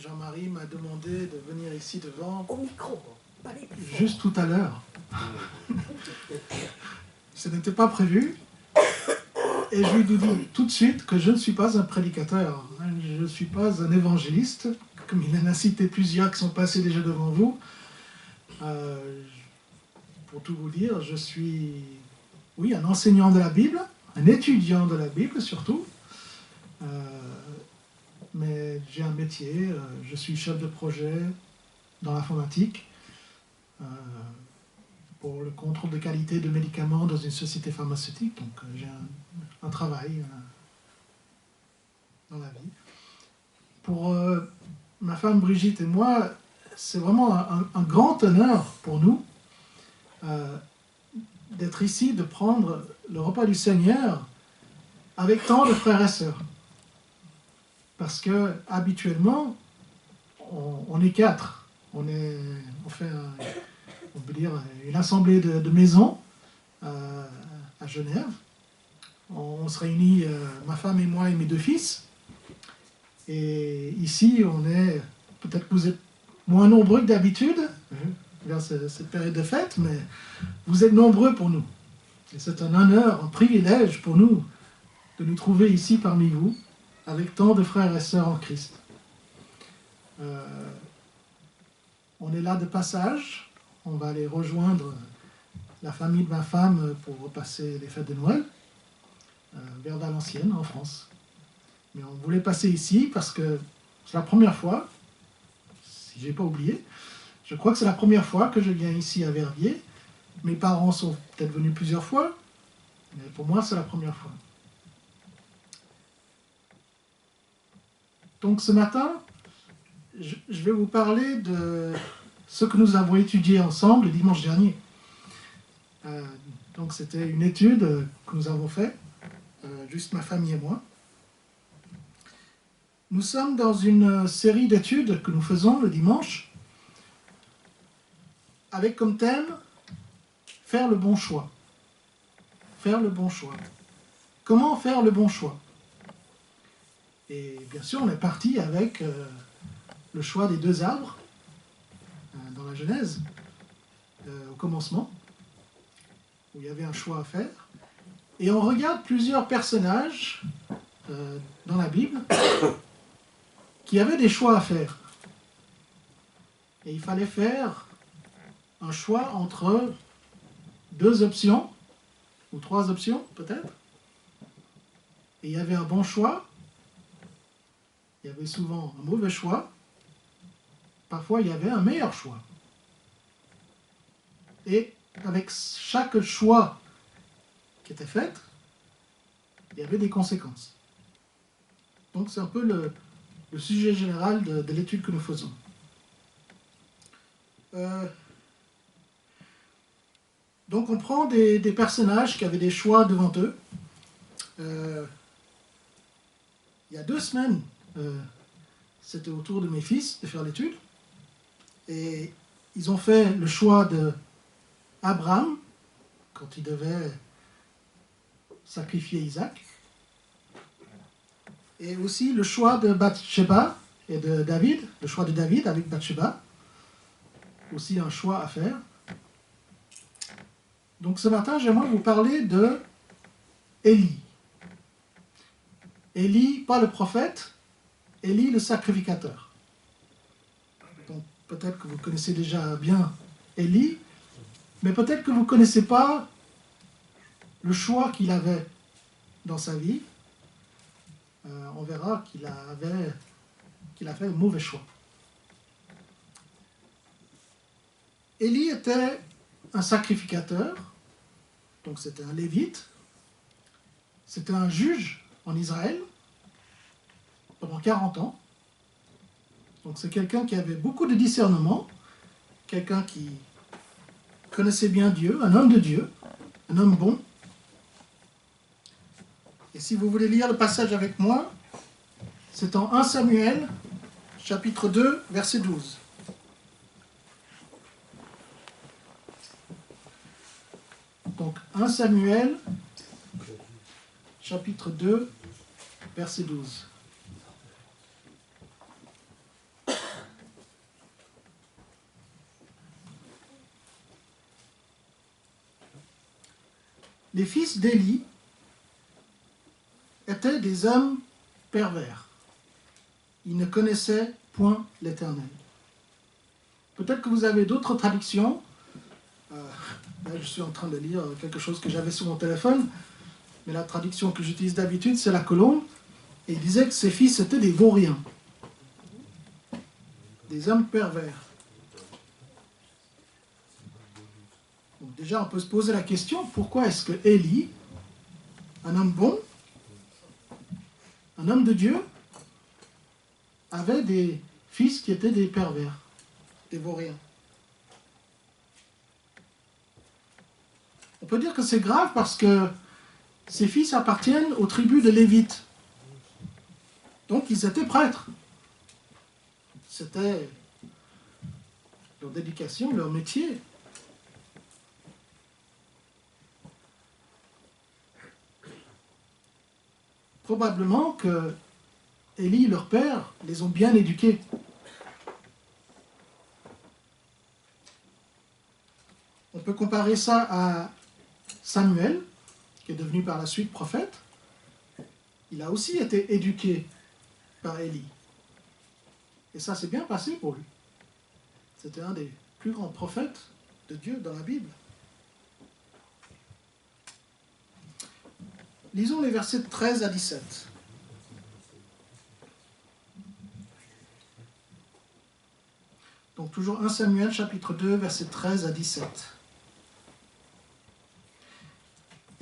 Jean-Marie m'a demandé de venir ici devant. Au micro, parlez plus fort. Juste tout à l'heure. Ce n'était pas prévu. Et je lui dis tout de suite que je ne suis pas un prédicateur. Je ne suis pas un évangéliste. Comme il en a cité plusieurs qui sont passés déjà devant vous. Pour tout vous dire, je suis, oui, un enseignant de la Bible, un étudiant de la Bible surtout. Mais j'ai un métier, je suis chef de projet dans l'informatique pour le contrôle de qualité de médicaments dans une société pharmaceutique. Donc j'ai un travail dans la vie. Pour ma femme Brigitte et moi, c'est vraiment un grand honneur pour nous d'être ici, de prendre le repas du Seigneur avec tant de frères et sœurs. Parce que habituellement, on est 4. On fait, on peut dire, une assemblée de maisons à Genève. On se réunit, ma femme et moi et mes 2 fils. Et ici, on est, peut-être que vous êtes moins nombreux que d'habitude, vers cette période de fête, mais vous êtes nombreux pour nous. Et c'est un honneur, un privilège pour nous de nous trouver ici parmi vous, avec tant de frères et sœurs en Christ. On est là de passage, on va aller rejoindre la famille de ma femme pour passer les fêtes de Noël, vers Valenciennes, en France. Mais on voulait passer ici parce que c'est la première fois, si je n'ai pas oublié, je crois que c'est la première fois que je viens ici à Verviers. Mes parents sont peut-être venus plusieurs fois, mais pour moi c'est la première fois. Donc ce matin, je vais vous parler de ce que nous avons étudié ensemble le dimanche dernier. Donc c'était une étude que nous avons faite, juste ma famille et moi. Nous sommes dans une série d'études que nous faisons le dimanche, avec comme thème « Faire le bon choix ». Faire le bon choix. Comment faire le bon choix? Et bien sûr, on est parti avec le choix des 2 arbres dans la Genèse, au commencement, où il y avait un choix à faire. Et on regarde plusieurs personnages dans la Bible qui avaient des choix à faire. Et il fallait faire un choix entre 2 options, ou 3 options peut-être. Et il y avait un bon choix, il y avait souvent un mauvais choix, parfois il y avait un meilleur choix. Et avec chaque choix qui était fait, il y avait des conséquences. Donc c'est un peu le sujet général de l'étude que nous faisons. Donc on prend des personnages qui avaient des choix devant eux. Il y a 2 semaines, c'était au tour de mes fils de faire l'étude. Et ils ont fait le choix d'Abraham, quand il devait sacrifier Isaac. Et aussi le choix de Bathsheba et de David, le choix de David avec Bathsheba. Aussi un choix à faire. Donc ce matin, j'aimerais vous parler de Élie. Élie, pas le prophète, Élie le sacrificateur. Donc peut-être que vous connaissez déjà bien Élie, mais peut-être que vous ne connaissez pas le choix qu'il avait dans sa vie. On verra qu'il a fait un mauvais choix. Élie était un sacrificateur, donc c'était un lévite, c'était un juge en Israël pendant 40 ans. Donc c'est quelqu'un qui avait beaucoup de discernement, quelqu'un qui connaissait bien Dieu, un homme de Dieu, un homme bon. Et si vous voulez lire le passage avec moi, c'est en 1 Samuel, chapitre 2, verset 12. Donc 1 Samuel, chapitre 2, verset 12. les fils d'Élie étaient des hommes pervers. Ils ne connaissaient point l'Éternel. Peut-être que vous avez d'autres traductions. Là, je suis en train de lire quelque chose que j'avais sur mon téléphone, mais la traduction que j'utilise d'habitude, c'est la Colombe. Et il disait que ses fils étaient des vauriens, des hommes pervers. Donc déjà, on peut se poser la question, pourquoi est-ce que Élie, un homme bon, un homme de Dieu, avait des fils qui étaient des pervers, des vauriens? On peut dire que c'est grave parce que ses fils appartiennent aux tribus de Lévites. Donc ils étaient prêtres. C'était leur dédication, leur métier. Probablement que Élie, leur père, les ont bien éduqués. On peut comparer ça à Samuel, qui est devenu par la suite prophète. Il a aussi été éduqué par Élie. Et ça s'est bien passé pour lui. C'était un des plus grands prophètes de Dieu dans la Bible. Lisons les versets 13 à 17. Donc toujours 1 Samuel chapitre 2, versets 13 à 17.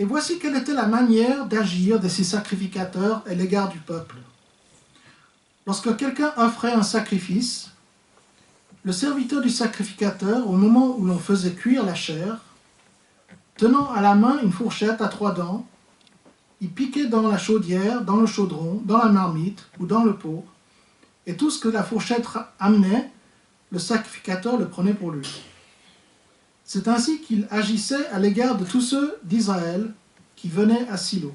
Et voici quelle était la manière d'agir de ces sacrificateurs à l'égard du peuple. Lorsque quelqu'un offrait un sacrifice, le serviteur du sacrificateur, au moment où l'on faisait cuire la chair, tenant à la main une fourchette à 3 dents, il piquait dans la chaudière, dans le chaudron, dans la marmite ou dans le pot, et tout ce que la fourchette amenait, le sacrificateur le prenait pour lui. C'est ainsi qu'il agissait à l'égard de tous ceux d'Israël qui venaient à Silo.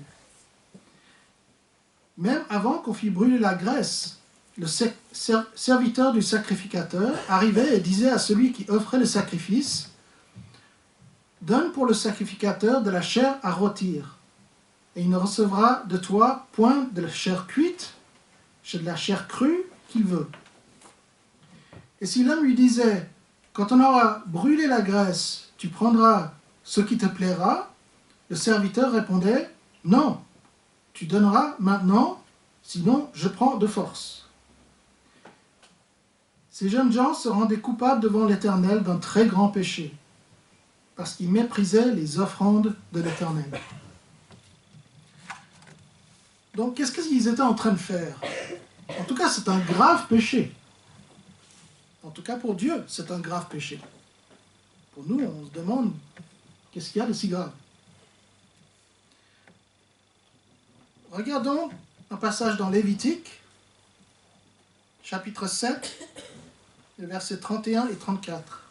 Même avant qu'on fît brûler la graisse, le serviteur du sacrificateur arrivait et disait à celui qui offrait le sacrifice, « Donne pour le sacrificateur de la chair à rôtir, et il ne recevra de toi point de la chair cuite, c'est de la chair crue qu'il veut. » Et si l'homme lui disait, « Quand on aura brûlé la graisse, tu prendras ce qui te plaira », le serviteur répondait, « Non, tu donneras maintenant, sinon je prends de force. » Ces jeunes gens se rendaient coupables devant l'Éternel d'un très grand péché, parce qu'ils méprisaient les offrandes de l'Éternel. Donc, qu'est-ce qu'ils étaient en train de faire? En tout cas, c'est un grave péché. En tout cas, pour Dieu, c'est un grave péché. Pour nous, on se demande, qu'est-ce qu'il y a de si grave? Regardons un passage dans Lévitique, chapitre 7, les versets 31 et 34.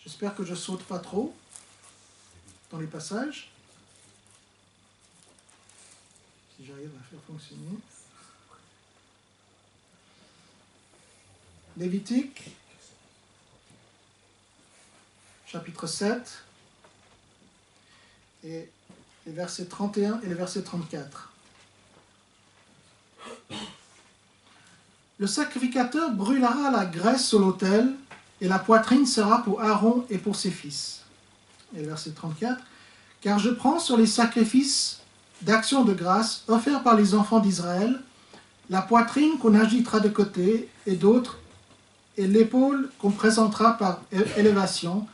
J'espère que je ne saute pas trop dans les passages. Si j'arrive à faire fonctionner. Lévitique, chapitre 7, et les versets 31 et les versets 34. Le sacrificateur brûlera la graisse sur l'autel, et la poitrine sera pour Aaron et pour ses fils. Et le verset 34. Car je prends sur les sacrifices d'action de grâce offerts par les enfants d'Israël la poitrine qu'on agitera de côté et d'autre, et l'épaule qu'on présentera par élévation,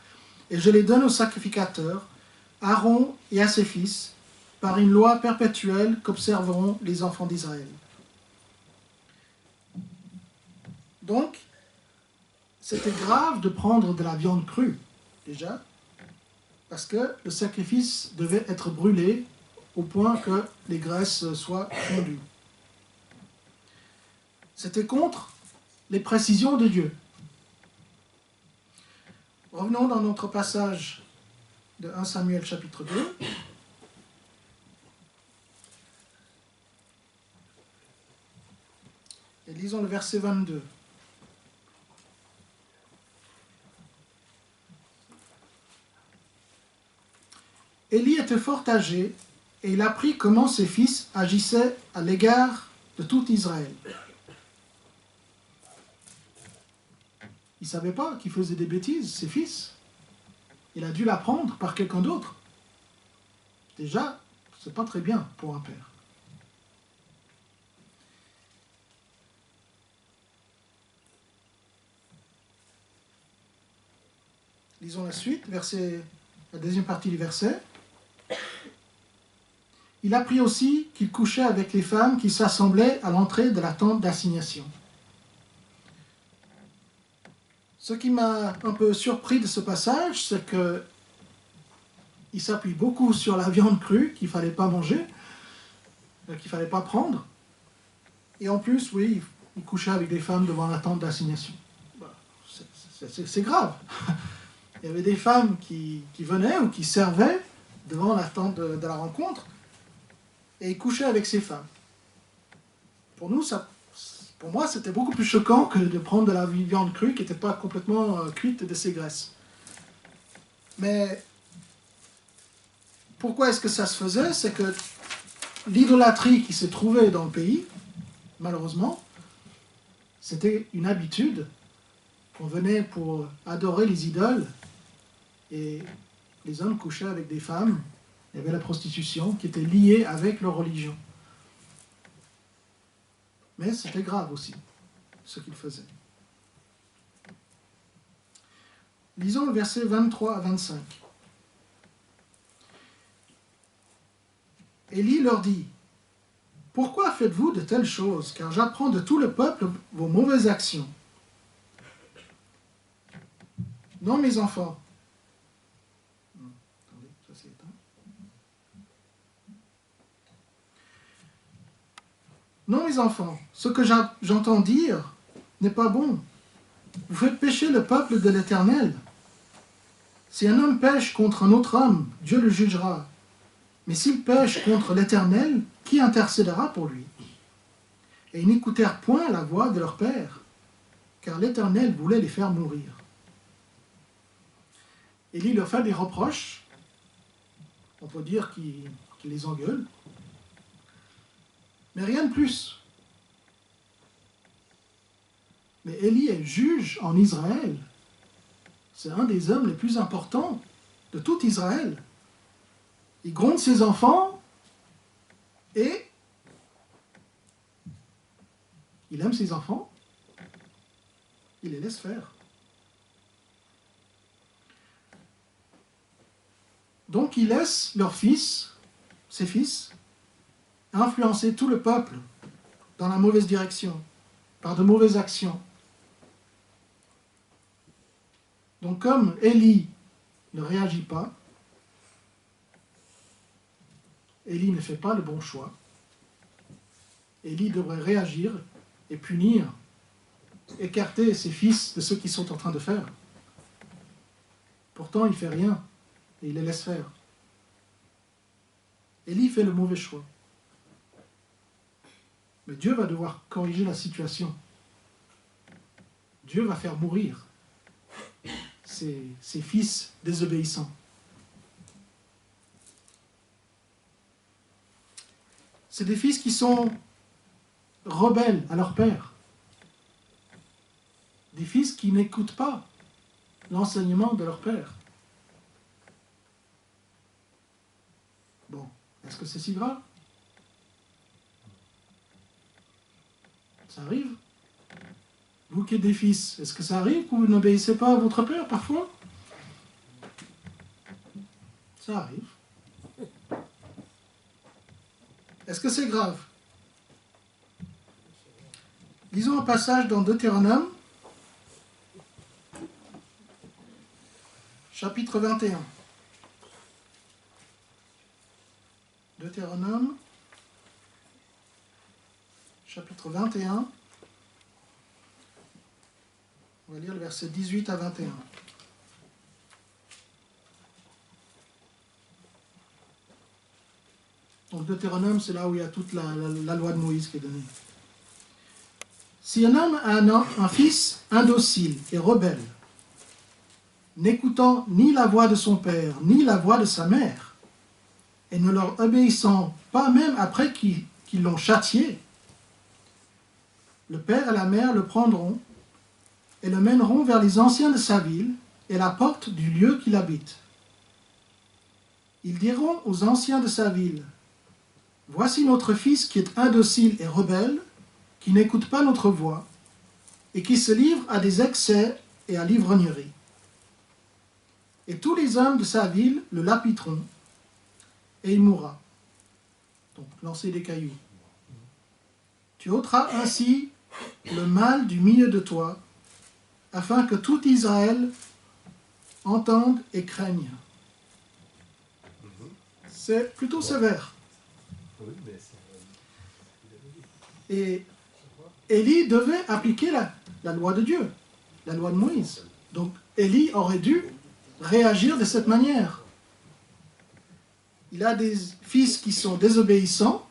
et je les donne au sacrificateur, Aaron et à ses fils, par une loi perpétuelle qu'observeront les enfants d'Israël. Donc, c'était grave de prendre de la viande crue, déjà, parce que le sacrifice devait être brûlé au point que les graisses soient fondues. C'était contre les précisions de Dieu. Revenons dans notre passage de 1 Samuel chapitre 2. Et lisons le verset 22. Élie était fort âgé et il apprit comment ses fils agissaient à l'égard de tout Israël. Il ne savait pas qu'ils faisaient des bêtises, ses fils. Il a dû l'apprendre par quelqu'un d'autre. Déjà, c'est pas très bien pour un père. Lisons la suite, la deuxième partie du verset. Il apprit aussi qu'il couchait avec les femmes qui s'assemblaient à l'entrée de la tente d'assignation. Ce qui m'a un peu surpris de ce passage, c'est que il s'appuie beaucoup sur la viande crue qu'il ne fallait pas manger, qu'il ne fallait pas prendre. Et en plus, oui, il couchait avec des femmes devant la tente d'assignation. C'est grave. Il y avait des femmes qui venaient ou qui servaient devant la tente de la rencontre et il couchait avec ces femmes. Pour moi, c'était beaucoup plus choquant que de prendre de la viande crue qui n'était pas complètement cuite de ses graisses. Mais pourquoi est-ce que ça se faisait? C'est que l'idolâtrie qui se trouvait dans le pays, malheureusement, c'était une habitude qu'on venait pour adorer les idoles et les hommes couchaient avec des femmes. Il y avait la prostitution qui était liée avec leur religion. Mais c'était grave aussi, ce qu'ils faisaient. Lisons le verset 23 à 25. Élie leur dit, « Pourquoi faites-vous de telles choses? Car j'apprends de tout le peuple vos mauvaises actions. Non, mes enfants. » Attendez, ça c'est éteint. Non, mes enfants, ce que j'entends dire n'est pas bon. Vous faites pécher le peuple de l'Éternel. Si un homme pêche contre un autre homme, Dieu le jugera. Mais s'il pêche contre l'Éternel, qui intercédera pour lui? Et ils n'écoutèrent point la voix de leur père, car l'Éternel voulait les faire mourir. Élie leur fait des reproches, on peut dire qu'il les engueule, mais rien de plus. Mais Élie est juge en Israël. C'est un des hommes les plus importants de tout Israël. Il gronde ses enfants et il aime ses enfants. Il les laisse faire. Donc il laisse leurs fils, ses fils, influencer tout le peuple dans la mauvaise direction, par de mauvaises actions. Donc comme Élie ne réagit pas, Élie ne fait pas le bon choix, Élie devrait réagir et punir, écarter ses fils de ce qu'ils sont en train de faire. Pourtant, il ne fait rien et il les laisse faire. Élie fait le mauvais choix. Mais Dieu va devoir corriger la situation. Dieu va faire mourir ses fils désobéissants. C'est des fils qui sont rebelles à leur père. Des fils qui n'écoutent pas l'enseignement de leur père. Bon, est-ce que c'est si grave? Ça arrive. Vous qui êtes des fils, est-ce que ça arrive que vous n'obéissez pas à votre père parfois? Ça arrive. Est-ce que c'est grave? Lisons un passage dans Deutéronome, chapitre 21. Deutéronome, chapitre 21. On va lire le verset 18 à 21. Donc Deutéronome, c'est là où il y a toute la loi de Moïse qui est donnée. Si un homme a un fils indocile et rebelle, n'écoutant ni la voix de son père, ni la voix de sa mère, et ne leur obéissant pas même après qu'ils l'ont châtié, le père et la mère le prendront et le mèneront vers les anciens de sa ville et la porte du lieu qu'il habite. Ils diront aux anciens de sa ville, « Voici notre fils qui est indocile et rebelle, qui n'écoute pas notre voix, et qui se livre à des excès et à l'ivrognerie. Et tous les hommes de sa ville le lapideront, et il mourra. » Donc, lancer des cailloux. « Tu ôteras ainsi le mal du milieu de toi, afin que tout Israël entende et craigne. » C'est plutôt sévère. Et Élie devait appliquer la loi de Dieu, la loi de Moïse. Donc Élie aurait dû réagir de cette manière. Il a des fils qui sont désobéissants,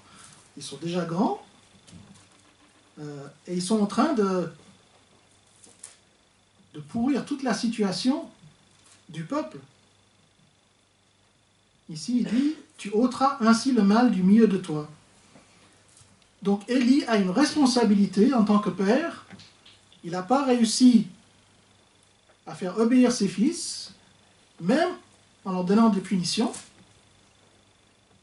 ils sont déjà grands, et ils sont en train de pourrir toute la situation du peuple. Ici, il dit, tu ôteras ainsi le mal du milieu de toi. Donc Élie a une responsabilité en tant que père. Il n'a pas réussi à faire obéir ses fils, même en leur donnant des punitions.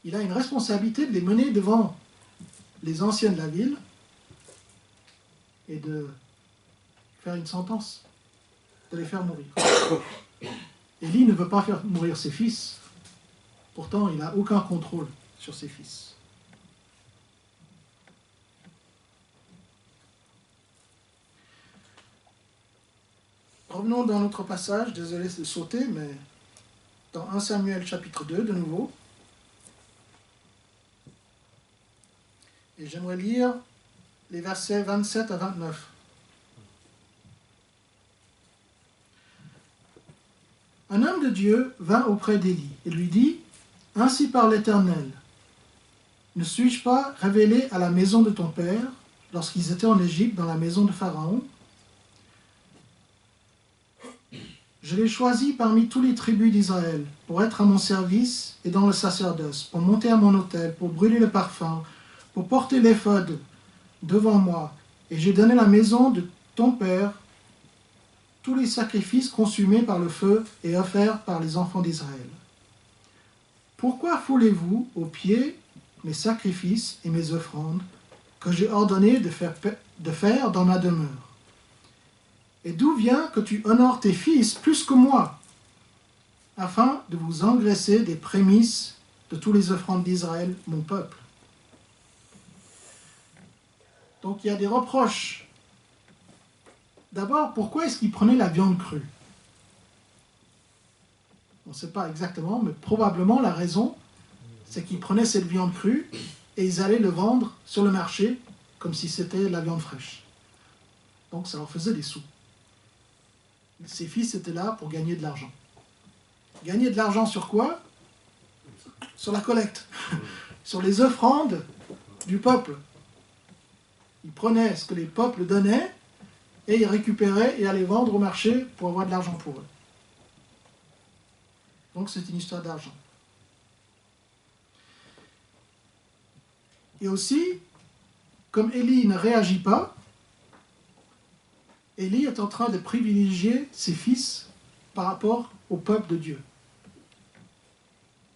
Il a une responsabilité de les mener devant les anciens de la ville et de faire une sentence, de les faire mourir. Élie ne veut pas faire mourir ses fils. Pourtant, il n'a aucun contrôle sur ses fils. Revenons dans notre passage, désolé de sauter, mais dans 1 Samuel chapitre 2 de nouveau. Et j'aimerais lire les versets 27 à 29. Un homme de Dieu vint auprès d'Élie et lui dit, « Ainsi parle l'Éternel, ne suis-je pas révélé à la maison de ton père lorsqu'ils étaient en Égypte dans la maison de Pharaon ? Je l'ai choisi parmi tous les tribus d'Israël pour être à mon service et dans le sacerdoce, pour monter à mon autel, pour brûler le parfum, pour porter l'éphod devant moi. Et j'ai donné la maison de ton père, tous les sacrifices consumés par le feu et offerts par les enfants d'Israël. Pourquoi foulez-vous aux pieds mes sacrifices et mes offrandes que j'ai ordonné de faire dans ma demeure? Et d'où vient que tu honores tes fils plus que moi, afin de vous engraisser des prémices de tous les offrandes d'Israël, mon peuple? » Donc il y a des reproches. D'abord, pourquoi est-ce qu'ils prenaient la viande crue? On ne sait pas exactement, mais probablement la raison, c'est qu'ils prenaient cette viande crue et ils allaient le vendre sur le marché comme si c'était de la viande fraîche. Donc ça leur faisait des sous. Ses fils étaient là pour gagner de l'argent. Gagner de l'argent sur quoi? Sur la collecte, sur les offrandes du peuple. Ils prenaient ce que les peuples donnaient et ils récupéraient et allaient vendre au marché pour avoir de l'argent pour eux. Donc c'est une histoire d'argent. Et aussi, comme Élie ne réagit pas, Élie est en train de privilégier ses fils par rapport au peuple de Dieu.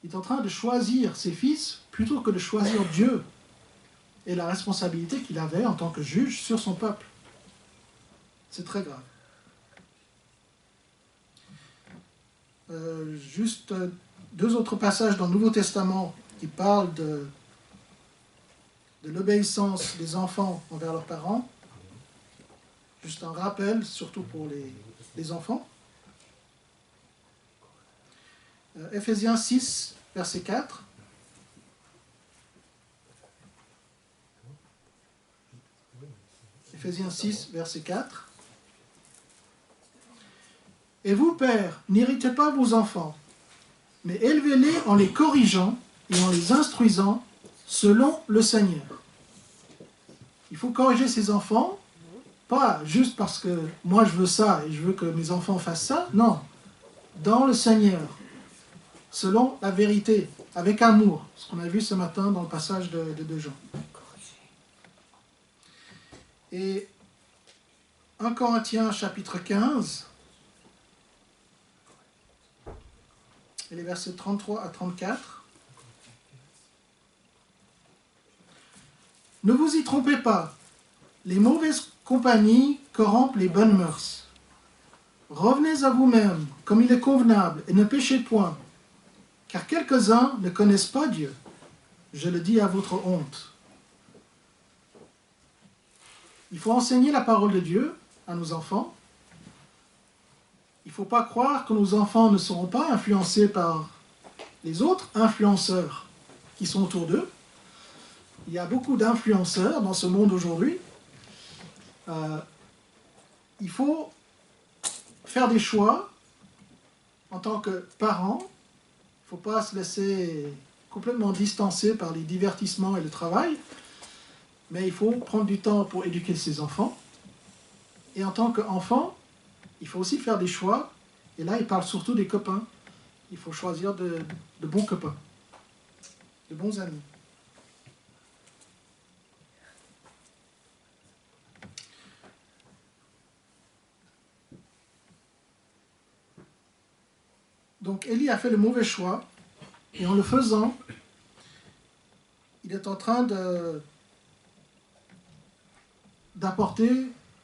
Il est en train de choisir ses fils plutôt que de choisir Dieu et la responsabilité qu'il avait en tant que juge sur son peuple. C'est très grave. Juste deux autres passages dans le Nouveau Testament qui parlent de l'obéissance des enfants envers leurs parents. Juste un rappel, surtout pour les enfants. Ephésiens 6, verset 4. Ephésiens 6, verset 4. Et vous, pères, n'irritez pas vos enfants, mais élevez-les en les corrigeant et en les instruisant selon le Seigneur. Il faut corriger ses enfants, pas juste parce que moi je veux ça et je veux que mes enfants fassent ça, non, dans le Seigneur, selon la vérité, avec amour, ce qu'on a vu ce matin dans le passage de 2 Jean. Et 1 Corinthiens chapitre 15, et les versets 33 à 34. Ne vous y trompez pas, les mauvaises compagnies corrompent les bonnes mœurs. Revenez à vous-même, comme il est convenable, et ne péchez point, car quelques-uns ne connaissent pas Dieu. Je le dis à votre honte. Il faut enseigner la parole de Dieu à nos enfants. Il ne faut pas croire que nos enfants ne seront pas influencés par les autres influenceurs qui sont autour d'eux. Il y a beaucoup d'influenceurs dans ce monde aujourd'hui. Il faut faire des choix en tant que parents. Il ne faut pas se laisser complètement distancer par les divertissements et le travail, mais il faut prendre du temps pour éduquer ses enfants. Et en tant qu'enfant, il faut aussi faire des choix. Et là, il parle surtout des copains. Il faut choisir de bons copains, de bons amis. Donc Élie a fait le mauvais choix, et en le faisant, il est en train d'apporter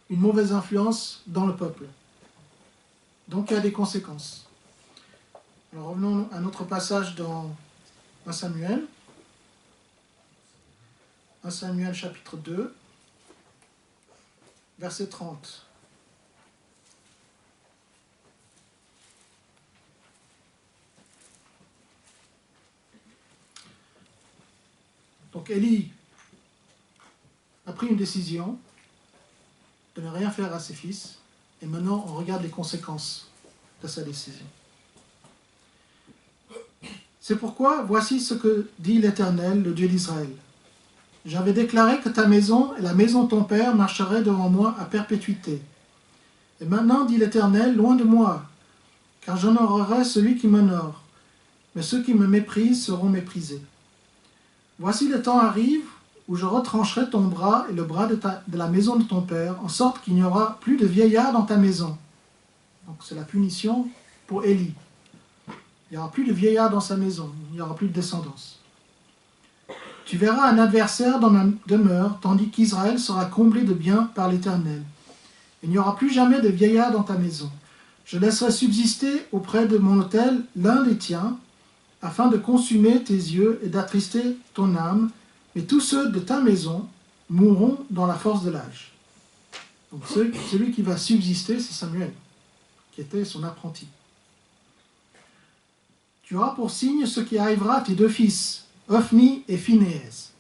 une mauvaise influence dans le peuple. Donc il y a des conséquences. Alors revenons à notre passage dans 1 Samuel. 1 Samuel chapitre 2, verset 30. Donc Élie a pris une décision de ne rien faire à ses fils, et maintenant on regarde les conséquences de sa décision. C'est pourquoi, voici ce que dit l'Éternel, le Dieu d'Israël. J'avais déclaré que ta maison et la maison de ton père marcheraient devant moi à perpétuité. Et maintenant, dit l'Éternel, loin de moi, car j'honorerai celui qui m'honore, mais ceux qui me méprisent seront méprisés. Voici le temps arrive où je retrancherai ton bras et le bras de la maison de ton père, en sorte qu'il n'y aura plus de vieillards dans ta maison. Donc c'est la punition pour Élie. Il n'y aura plus de vieillards dans sa maison, il n'y aura plus de descendance. Tu verras un adversaire dans ma demeure, tandis qu'Israël sera comblé de biens par l'Éternel. Il n'y aura plus jamais de vieillards dans ta maison. Je laisserai subsister auprès de mon autel l'un des tiens, afin de consumer tes yeux et d'attrister ton âme, mais tous ceux de ta maison mourront dans la force de l'âge. Donc celui qui va subsister, c'est Samuel, qui était son apprenti. Tu auras pour signe ce qui arrivera à tes 2 fils, Ophni et Phinéas.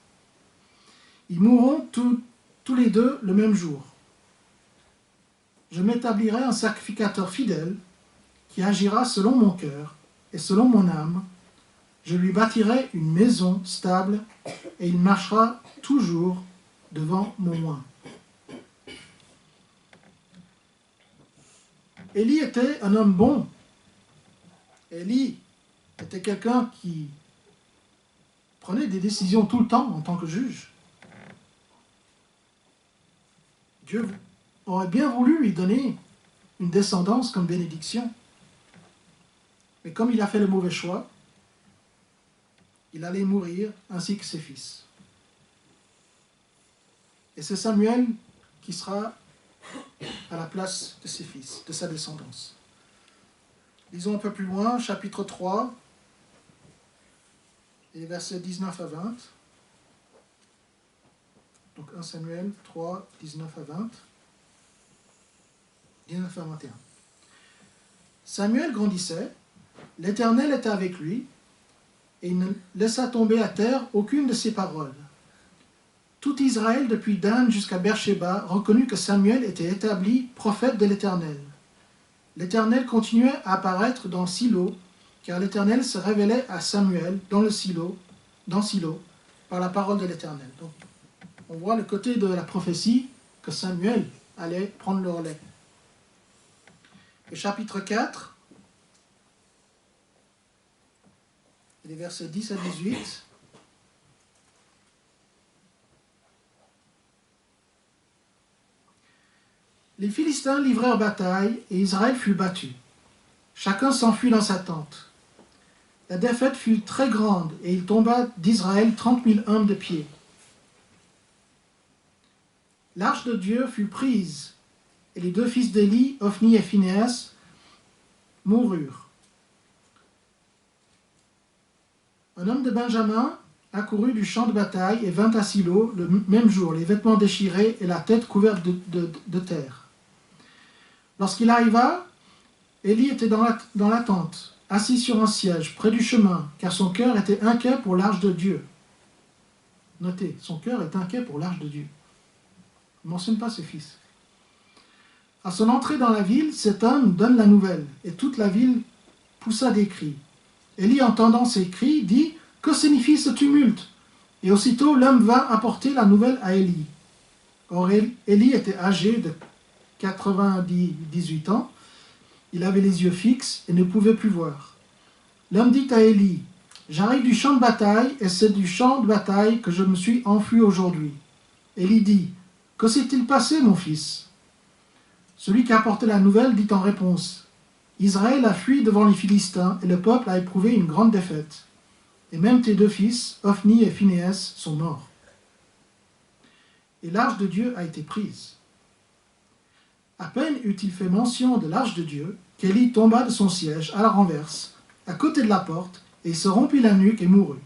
Ils mourront tous les 2 le même jour. Je m'établirai un sacrificateur fidèle qui agira selon mon cœur et selon mon âme. Je lui bâtirai une maison stable et il marchera toujours devant mon oint. Élie était un homme bon. Élie était quelqu'un qui prenait des décisions tout le temps en tant que juge. Dieu aurait bien voulu lui donner une descendance comme bénédiction. Mais comme il a fait le mauvais choix, il allait mourir ainsi que ses fils. Et c'est Samuel qui sera à la place de ses fils, de sa descendance. Lisons un peu plus loin, chapitre 3, et versets 19 à 20. Donc 1 Samuel 3, 19 à 20. 19 à 21. Samuel grandissait, l'Éternel était avec lui, et il ne laissa tomber à terre aucune de ses paroles. Tout Israël, depuis Dan jusqu'à Beersheba, reconnut que Samuel était établi prophète de l'Éternel. L'Éternel continuait à apparaître dans Silo, car l'Éternel se révélait à Samuel dans Silo, par la parole de l'Éternel. Donc, on voit le côté de la prophétie que Samuel allait prendre le relais. Et chapitre 4, les versets 10 à 18. Les Philistins livrèrent bataille et Israël fut battu. Chacun s'enfuit dans sa tente. La défaite fut très grande et il tomba d'Israël 30 000 hommes de pied. L'arche de Dieu fut prise et les deux fils d'Éli, Ophni et Phinehas, moururent. Un homme de Benjamin accourut du champ de bataille et vint à Silo le même jour, les vêtements déchirés et la tête couverte de terre. Lorsqu'il arriva, Éli était dans la tente, assis sur un siège, près du chemin, car son cœur était inquiet pour l'arche de Dieu. Notez, son cœur est inquiet pour l'arche de Dieu. Il ne mentionne pas ses fils. À son entrée dans la ville, cet homme donne la nouvelle, et toute la ville poussa des cris. Éli, entendant ces cris, dit « Que signifie ce tumulte ?» Et aussitôt, l'homme vint apporter la nouvelle à Éli. Or, Éli était âgé de 98 ans. Il avait les yeux fixes et ne pouvait plus voir. L'homme dit à Éli, « J'arrive du champ de bataille, et c'est du champ de bataille que je me suis enfui aujourd'hui. » Éli dit, « Que s'est-il passé, mon fils ?» Celui qui apportait la nouvelle dit en réponse, « Israël a fui devant les Philistins, et le peuple a éprouvé une grande défaite. Et même tes deux fils, Ophni et Phinehas, sont morts. Et l'arche de Dieu a été prise. » À peine eut-il fait mention de l'arche de Dieu, qu'Éli tomba de son siège à la renverse, à côté de la porte, et il se rompit la nuque et mourut.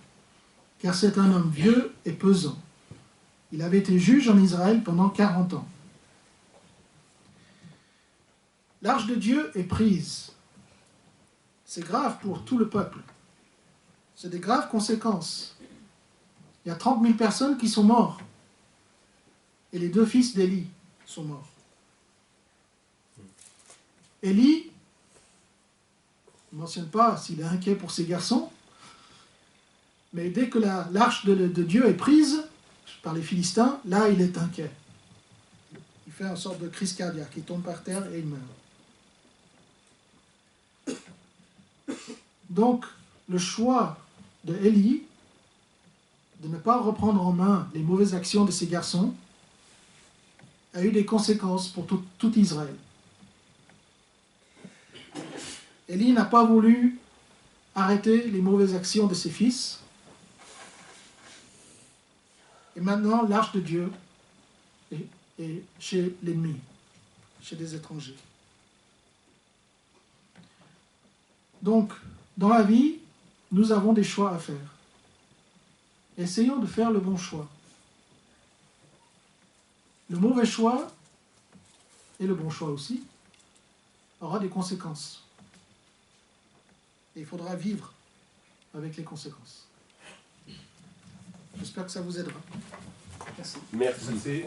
Car c'est un homme vieux et pesant. Il avait été juge en Israël pendant 40 ans. L'arche de Dieu est prise. C'est grave pour tout le peuple. C'est des graves conséquences. Il y a 30 000 personnes qui sont mortes. Et les deux fils d'Éli sont morts. Éli ne mentionne pas s'il est inquiet pour ses garçons, mais dès que l'arche de Dieu est prise par les Philistins, là il est inquiet. Il fait une sorte de crise cardiaque, il tombe par terre et il meurt. Donc, le choix de Éli de ne pas reprendre en main les mauvaises actions de ses garçons a eu des conséquences pour tout Israël. Éli n'a pas voulu arrêter les mauvaises actions de ses fils. Et maintenant, l'arche de Dieu est chez l'ennemi, chez des étrangers. Donc, dans la vie, nous avons des choix à faire. Essayons de faire le bon choix. Le mauvais choix, et le bon choix aussi, aura des conséquences. Et il faudra vivre avec les conséquences. J'espère que ça vous aidera. Merci. Merci.